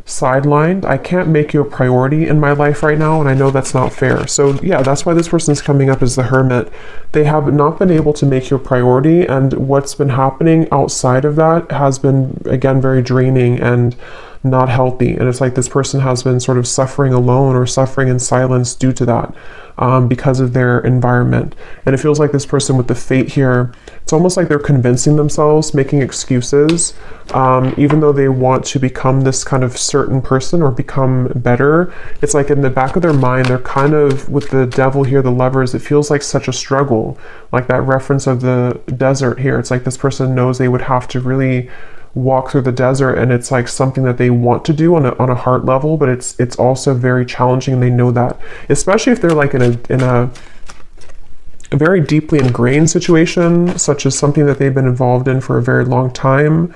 Sidelined. I can't make you a priority in my life right now, and I know that's not fair. So yeah, that's why this person's coming up as the Hermit. They have not been able to make you a priority, and what's been happening outside of that has been, again, very draining and not healthy. And it's like this person has been sort of suffering alone or suffering in silence due to that, because of their environment. And it feels like this person with the fate here, it's almost like they're convincing themselves, making excuses, even though they want to become this kind of certain person or become better. It's like in the back of their mind, they're kind of, with the Devil here, the Lovers, it feels like such a struggle, like that reference of the desert here. It's like this person knows they would have to really walk through the desert, and it's like something that they want to do on a heart level, but it's also very challenging, and they know that, especially if they're like in a very deeply ingrained situation, such as something that they've been involved in for a very long time,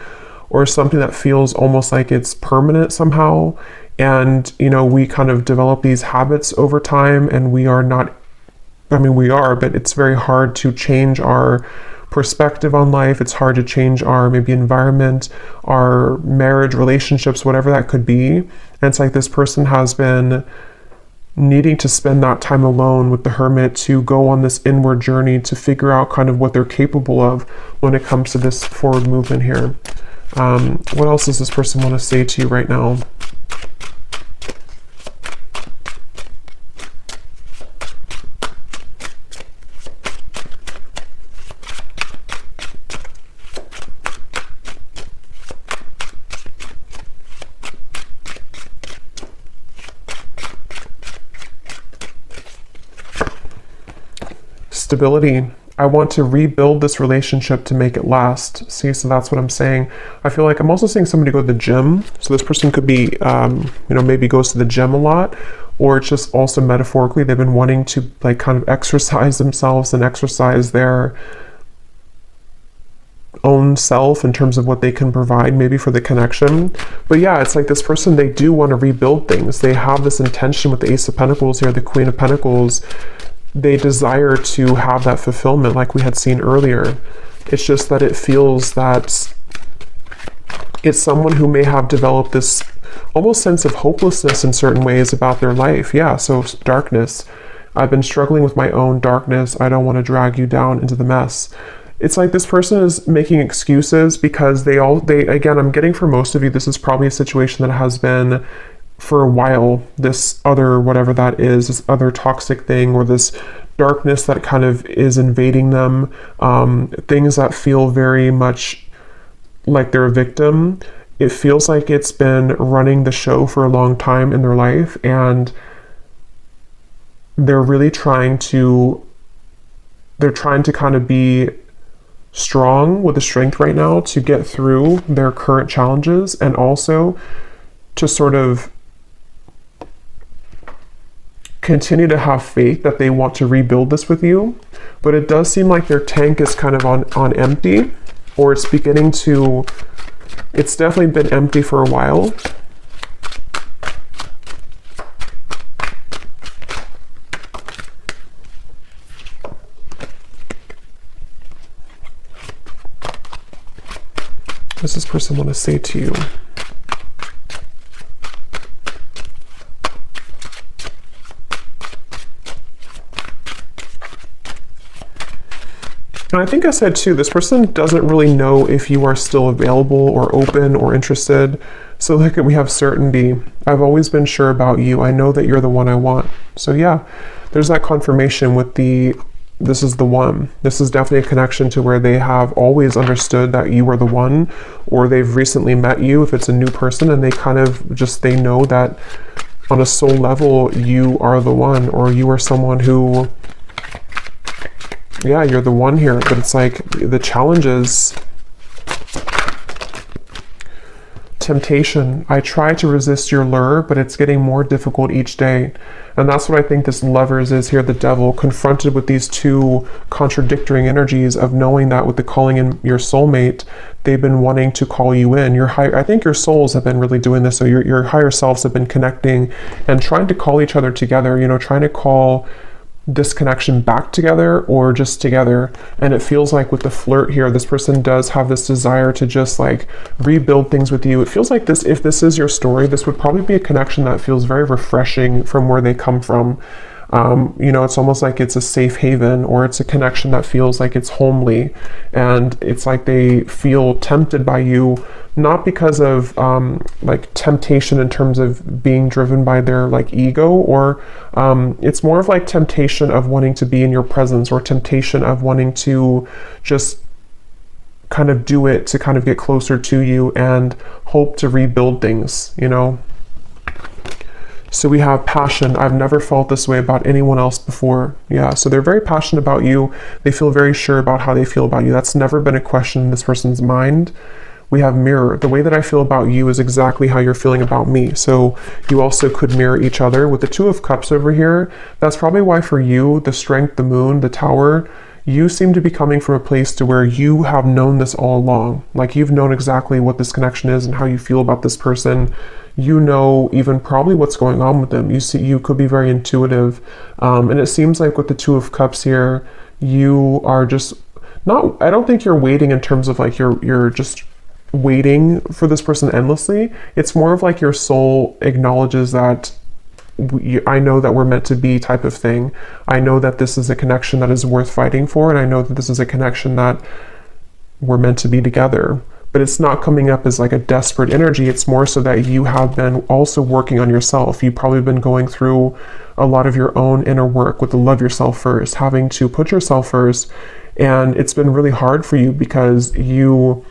or something that feels almost like it's permanent somehow. And we kind of develop these habits over time, and we are not, I mean, we are, but it's very hard to change our perspective on life. It's hard to change our maybe environment, our marriage, relationships, whatever that could be. And it's like this person has been needing to spend that time alone with the Hermit to go on this inward journey to figure out kind of what they're capable of when it comes to this forward movement here. What else does this person want to say to you right now? Stability. I want to rebuild this relationship to make it last. See, so that's what I'm saying. I feel like I'm also seeing somebody go to the gym. So this person could be, maybe goes to the gym a lot, or it's just also metaphorically, they've been wanting to like kind of exercise themselves and exercise their own self in terms of what they can provide maybe for the connection. But yeah, it's like this person, they do want to rebuild things. They have this intention with the Ace of Pentacles here, the Queen of Pentacles. They desire to have that fulfillment like we had seen earlier. It's just that it feels that it's someone who may have developed this almost sense of hopelessness in certain ways about their life. Yeah, so darkness. I've been struggling with my own darkness. I don't want to drag you down into the mess. It's like this person is making excuses because they again, I'm getting for most of you, this is probably a situation that has been for a while, this other, whatever that is, this other toxic thing, or this darkness that kind of is invading them, things that feel very much like they're a victim. It feels like it's been running the show for a long time in their life, and they're really trying to kind of be strong with the strength right now to get through their current challenges, and also to sort of continue to have faith that they want to rebuild this with you. But it does seem like their tank is kind of on empty, or it's definitely been empty for a while. What does this person want to say to you? And I think I said too, this person doesn't really know if you are still available or open or interested. So look, we have certainty. I've always been sure about you. I know that you're the one I want. So yeah, there's that confirmation with this is the one. This is definitely a connection to where they have always understood that you are the one, or they've recently met you if it's a new person, and they kind of just, they know that on a soul level, you are the one, or you are someone who, yeah, you're the one here. But it's like the challenge is temptation. I try to resist your lure, but it's getting more difficult each day. And that's what I think this Lovers is here, the devil, confronted with these two contradictory energies of knowing that with the calling in your soulmate, they've been wanting to call you in. I think your souls have been really doing this. So your higher selves have been connecting and trying to call each other together, trying to call this connection back together or just together. And it feels like with the flirt here, this person does have this desire to just like rebuild things with you. It feels like this, if this is your story, this would probably be a connection that feels very refreshing from where they come from. It's almost like it's a safe haven, or it's a connection that feels like it's homely, and it's like they feel tempted by you, not because of like temptation in terms of being driven by their like ego, or it's more of like temptation of wanting to be in your presence, or temptation of wanting to just kind of do it to kind of get closer to you and hope to rebuild things, So we have passion. I've never felt this way about anyone else before. Yeah, so they're very passionate about you. They feel very sure about how they feel about you. That's never been a question in this person's mind. We have mirror. The way that I feel about you is exactly how you're feeling about me. So you also could mirror each other. With the Two of Cups over here, that's probably why for you, the Strength, the Moon, the Tower, you seem to be coming from a place to where you have known this all along. Like you've known exactly what this connection is and how you feel about this person. You know even probably what's going on with them. You could be very intuitive. And it seems like with the Two of Cups here, you are just not, I don't think you're waiting in terms of like you're just waiting for this person endlessly. It's more of like your soul acknowledges that I know that we're meant to be type of thing. I know that this is a connection that is worth fighting for, and I know that this is a connection that we're meant to be together. But it's not coming up as like a desperate energy. It's more so that you have been also working on yourself. You've probably been going through a lot of your own inner work with the love yourself first, having to put yourself first. And it's been really hard for you because you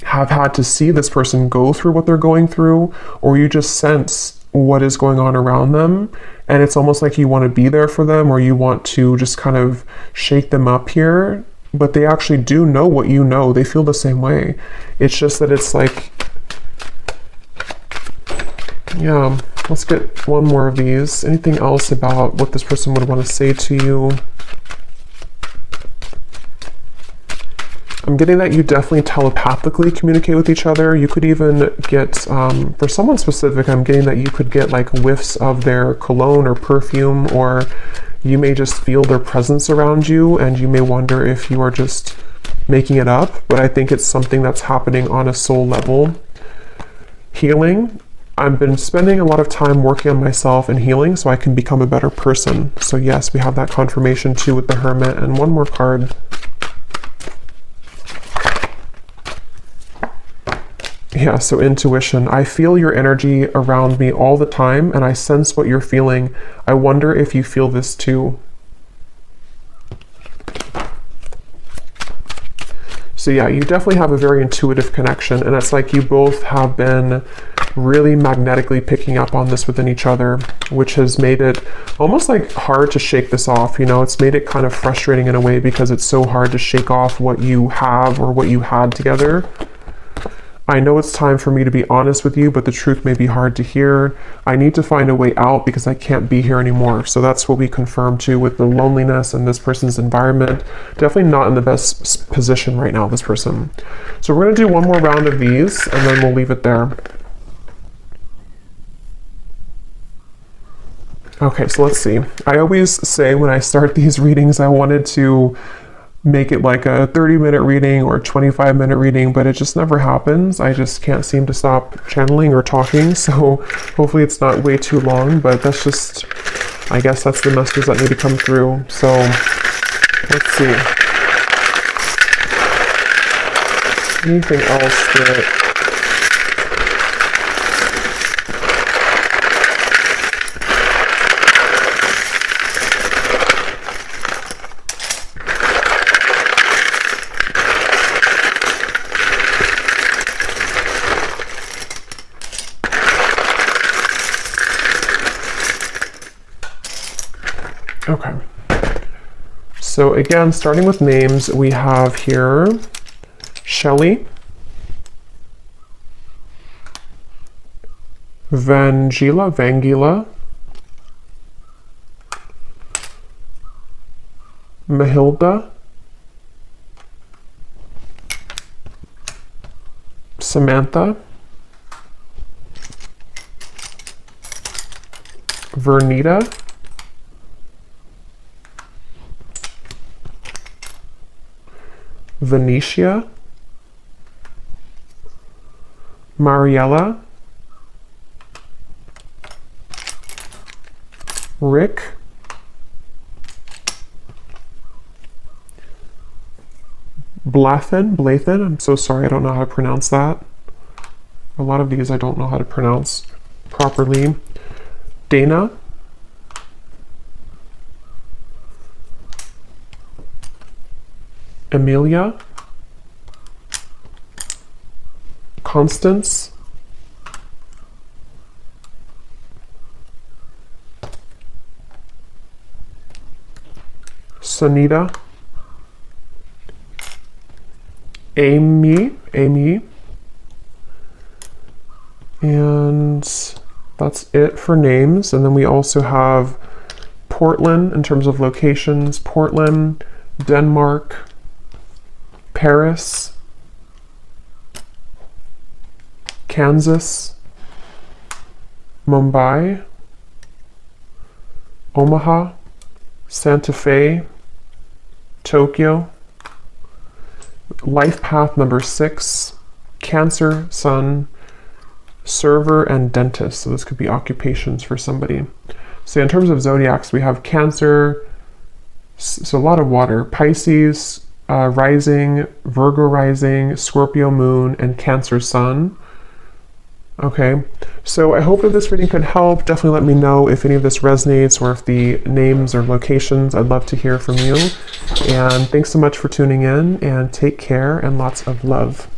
have had to see this person go through what they're going through, or you just sense what is going on around them. And it's almost like you want to be there for them, or you want to just kind of shake them up here. But they actually do know what you know. They feel the same way. It's just that it's like, yeah, let's get one more of these. Anything else about what this person would want to say to you? I'm getting that you definitely telepathically communicate with each other. You could even get, for someone specific, I'm getting that you could get like whiffs of their cologne or perfume, or you may just feel their presence around you, and you may wonder if you are just making it up, but I think it's something that's happening on a soul level. Healing. I've been spending a lot of time working on myself and healing so I can become a better person. So yes, we have that confirmation too with the Hermit. And one more card. Yeah, so intuition. I feel your energy around me all the time, and I sense what you're feeling. I wonder if you feel this too. So yeah, you definitely have a very intuitive connection, and it's like you both have been really magnetically picking up on this within each other, which has made it almost like hard to shake this off. You know, it's made it kind of frustrating in a way because it's so hard to shake off what you have or what you had together. I know it's time for me to be honest with you, but the truth may be hard to hear. I need to find a way out because I can't be here anymore. So that's what we confirm too with the loneliness and this person's environment. Definitely not in the best position right now, this person. So we're going to do one more round of these and then we'll leave it there. Okay, so let's see. I always say when I start these readings, I wanted to make it like a 30-minute reading or 25-minute reading, but it just never happens. I just can't seem to stop channeling or talking, so hopefully it's not way too long, but that's just, I guess that's the messages that need to come through. So let's see. Anything else that... Okay, so again, starting with names, we have here Shelley, Vangila, Mahilda, Samantha, Vernita, Venetia, Mariella, Rick, Blathen, I'm so sorry, I don't know how to pronounce that. A lot of these I don't know how to pronounce properly. Dana, Amelia, Constance, Sunita, Amy, and that's it for names. And then we also have Portland in terms of locations, Portland, Denmark, Paris, Kansas, Mumbai, Omaha, Santa Fe, Tokyo, life path number 6, Cancer, Sun, server, and dentist. So this could be occupations for somebody. So in terms of zodiacs, we have Cancer, so a lot of water, Pisces, rising, Virgo rising, Scorpio moon, and Cancer sun. Okay, so I hope that this reading could help. Definitely let me know if any of this resonates or if the names or locations. I'd love to hear from you. And thanks so much for tuning in, and take care and lots of love.